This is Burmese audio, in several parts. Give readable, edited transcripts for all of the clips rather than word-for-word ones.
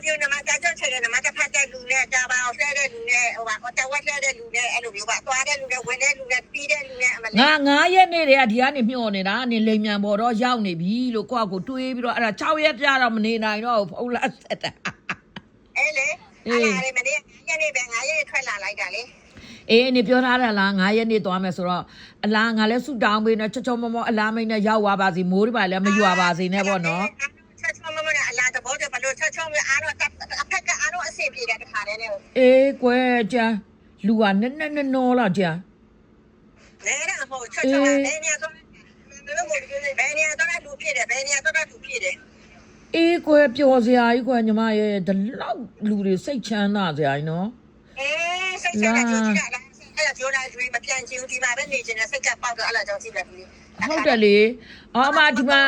မျိုးနမကြကြချင်တယ်နမကဖတ်တဲ့လူနဲ့ကြာပါအောင်ဆွဲတဲ့လူနဲ့ဟိုပါတဝက်ဆွဲတဲ့လူနဲ့အဲ့လိုမျိုးပါသွားတဲ့လူနဲ့ဝင်တဲ့လူနဲ့ပြီးတဲ့လူနဲ့အမလေး9ရက်နေ့တည်းကဒီကနေမျှော်နေတာအနေလိမ်မြန်ပေါ်တော့ရောက်နေပြီလို့ကိုယ့်အကိုတွေးပြီးတော့အဲ့ဒါ6ရက်ပြတော့မနေနိုင်တော့ဖုန်းလာဆက်တာအဲ့လေအဲ့ဒါလေမနေ့ညနေပဲ9ရက်ထွက်လာလိုက်တာလေနေပြောထားတယ်လား9ရက်နေ့သွားမယ်ဆိုတော့အလားငါလည်းဆူတောင်းပေးနေချောချောမောမောအလားမိတ်နဲ့ရောက်သွားပါစီမိုးတွေပါလည်းမရွာပါစေနဲ့ပေါ့နော်ချောချောမောမောနဲ့အလားတဘောတယ်ဘလို့ချောချောမောအားတော့အဖက်ကအားတော့အဆင်ပြေတယ်တခါတည်းနဲ့ကွယ်ကြာလူကနက်နော်လားကြာလဲတာဟိုချောချောဘယ်နေရာတော့ဘယ်နေရာတော့လူဖြစ်တယ်ဘယ်နေရာတော့လူဖြစ်တယ်ကွယ်ပျော်စရာကြီးကွယ်ညီမရဲ့ဒီလောက်လူတွေစိတ်ချမ်းသာစရာကြီးနော်စိတ်ချမ်းသာကြည့်တာလားအဲ့ဒါပြောတာဒီမပြန်ချင်ဘူးဒီမှာပဲနေချင်တယ်စိတ်ကပေါက်တော့အဲ့ဒါကြောင့်ကြည့်တယ်ဒီဟုတ်တယ်လေအမဒီမှာ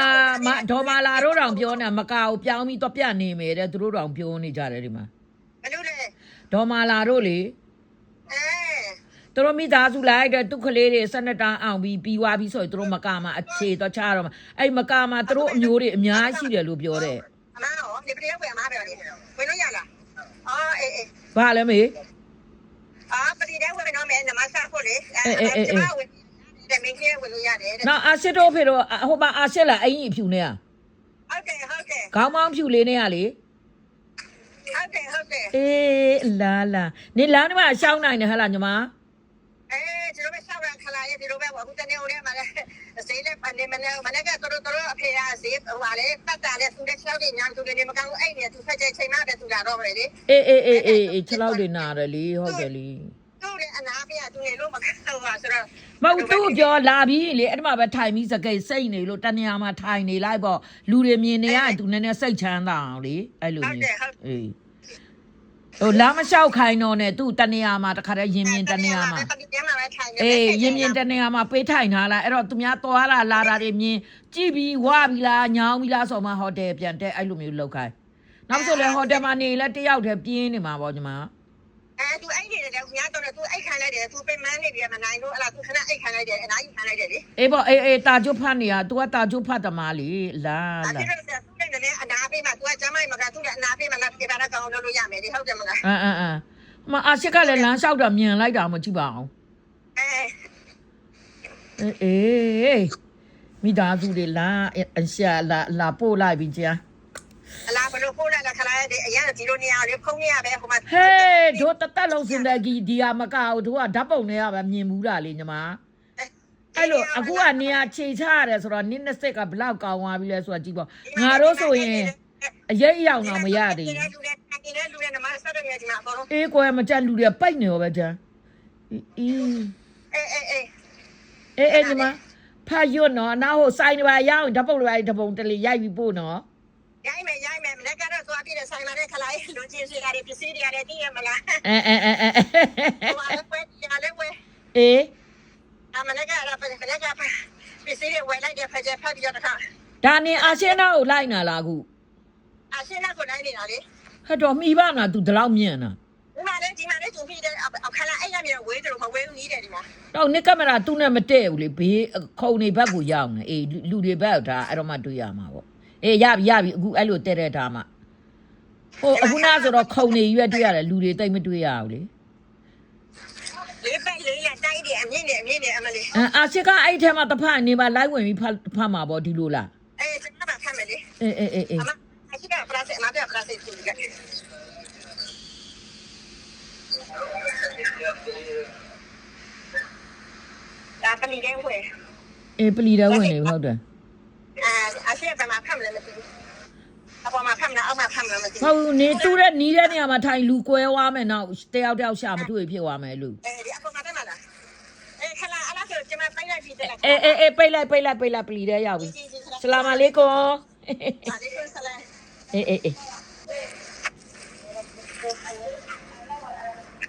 ဒေါ်မာလာတို့တောင်ပြောနေမကောက်ပြောင်းပြီးတော့ပြနေမယ်တဲ့သူတို့တောင်ပြောနေကြတယ်ဒီမှာဘလို့လဲဒေါ်မာလာတို့လေသူတို့မိသားစုလိုက်တဲ့သူ့ကလေးတွေ12တန်းအောင်ပြီးွားပြီးဆိုရင်သူတို့မကာမှာအခြေတော့ချတော့အဲ့မကာမှာသူတို့အမျိုးတွေအများရှိတယ်လို့ပြောတယ်အမရောဒီပြည့်ဝယ်အမပြောတယ်ဝင်လို့ရလားအေးဘာလဲမေပလီတဲ့ဝင်တော့မယ်နမဆာဖို့လေကျမဝင်တယ်မင်းကြီးဝင်လို့ရတယ်နော်အာရှစ်တို့ဖေတို့ဟိုမှာအာရှစ်လားအရင်အဖြူနေဟုတ်တယ်ခေါင်းမောင်းဖြူလေးနေရလေဟုတ်တယ်လာနေလောင်းဒီမှာရှောင်းနိုင်တယ်ဟဲ့လားညီမကျွန်တော်ပဲရှောက်ရခလာရဲ့ဒီလိုပဲအခုတနေ့ဦးထဲမှာလည်းဈေးလည်းမနေ့ကတော့အဖေကဈေးဟိုပါလေတက်တာလေသူလည်းရှောက်နေညာသူလည်းမကောင်းအဲ့နေသူဖက်ကျချိန်မှပဲသူလာတော့ပဲလေခြေလောက်တွေနာတယ်လေဟုတ်တယ်လေသူလည်းအနာဖေကသူလည်းလို့မကောင်းပါဆိုတော့မဟုတ်သူပြောလာပြီးလေအဲ့ဒီမှာပဲထိုင်ပြီးစကိတ်စိတ်နေလို့တနေရာမှာထိုင်နေလိုက်ပေါ့လူတွေမြင်နေရရင်သူနည်းနည်းစိတ်ချမ်းသာအောင်လေအဲ့လိုမျိုးဟိုလာမလျှောက်ခိုင်းတော့နဲ့သူ့တနေရာမှာတခါတည်းရင်မြင်တနေရာမှာရင်မြင်တနေရာမှာပေးထိုင်ထားလိုက်အဲ့တော့သူများသွားလာတာတွေမြင်ကြည့်ပြီးဝါပြီးလားညောင်းပြီးလားဆိုမှဟိုတယ်ပြန်တက်အဲ့လိုမျိုးလောက်ခိုင်းနောက်ဆိုလေဟိုတယ်မှာနေလဲတယောက်တည်းပြင်းနေမှာပေါ့ညီမသူအဲ့နေတယ်ခင်ဗျားတော့သူအိတ်ခံလိုက်တယ်သူပြင်မနေပြီမနိုင်လို့အဲ့ဒါသူခဏအိတ်ခံလိုက်တယ်အနားကြီးခံလိုက်တယ်လေပေါ့တာကျွတ်ဖတ်နေတာ तू ကတာကျွတ်ဖတ်သမားလေလာသူလည်းအနားပေးမှာ तू ကကျမ်းမိုက်မှာကသူလည်းအနားပေးမှာလားပြေပါတော့ကောင်းလို့ရမယ်လေဟုတ်တယ်မလားမအာရှစ်ကလည်းလမ်းလျှောက်တာမြင်လိုက်တာမကြည့်ပါအောင်မိသားစုတွေအရှာလာပို့လိုက်ပြီကြာအလားဘလို့ပို့လိုက်တာခလာတဲ့အရင်ဒီလိုနေရာလေးဖုံးနေရပဲဟိုမှာတို့တက်လုံးစင်တဲ့ကြီးဒီဟာမကောက်တို့ကဓာတ်ပုံနဲ့ရပဲမြင်ဘူးတာလေညီမအဲ့လိုအခုကနေရာခြေချရတယ်ဆိုတော့နင်း20ကဘလောက်ကောင်းသွားပြီလဲဆိုတာကြည့်ပေါ့ငါတို့ဆိုရင်အရေးအယောင်တော့မရသေးဘူးလူတွေနမဆက်တယ်ဒီမှာအကုန်လုံးကွယ်မကြက်လူတွေပိုက်နေရောပဲကြာညီမဖာရွတ်နော်နောက်ဟိုဆိုင်တွေပါရအောင်ဓာတ်ပုံတွေပါဓာတ်ပုံတလေရိုက်ပြီးပို့နော်ရိုက်မယ်မနေ့ကတော့သွားပြီးဆိုင်လာတဲ့ခလာရေးလူချင်းစီကလည်းပစ္စည်းတွေရတယ်တည်ရမလားဟိုလည်းပွဲရတယ်ပွဲမနေ့ကတော့ပစ္စည်းတွေဝယ်လိုက်တယ်ဖက်ပြီးတော့တခါဒါနေအာရှနာကိုလိုက်နာလားခုအာရှနာကိုလိုက်နေတာလေဟဲ့တော့မိပါမလား तू ဒီလောက်မြင်တာဒီမှာလေသူပြီးတဲ့အခါလာအဲ့ရမြေဝေးတယ်လို့မဝေးဘူးနီးတယ်ဒီမှာတော့နိကမရာသူ့နဲ့မတည့်ဘူးလေဘေးခုံနေဘက်ကိုရောက်နေလူတွေဘက်ဒါအဲ့တော့မှတွေ့ရမှာပေါ့ရပြီအခုအဲ့လိုတဲ့တဲ့ဒါမှဟိုအခုနာဆိုတော့ခုံနေရွက်တွေ့ရတယ်လူတွေတိတ်မတွေ့ရဘူးလေလေးပိုက်လေးရတိုက်တယ်အမြင့်နဲ့အမလေးအာချစ်ကအဲ့ထဲမှာတဖက်နေပါလိုက်ဝင်ပြီးဖတ်မှာပေါ့ဒီလိုလားကျွန်တော်ဖတ်မယ်လေအမအချစ်ကပလာစစ်အမပြပလာစစ်သူကဒါပလီတဲ့ဝယ်ပလီတဲ့ဝင်နေဟုတ်တယ်အရှက်ပမာဖမ်းလည်းမသိဘူးအပေါ်မှာဖမ်းလားအောက်မှာဖမ်းလားမသိဘူးဟုတ်နေတူတဲ့နီးတဲ့နေရာမှာထိုင်လူကွဲသွားမယ်နောက်တယောက်ရှာမတွေ့ဖြစ်သွားမယ်လူဒီအပေါ်မှာတက်မှာလားခလာအလားဆိုကျွန်မပိတ်လိုက်ပြီတဲ့ပိတ်လိုက်ပလီတဲ့ရောက်ပြီဆလာမလေးကွန်ဆလာ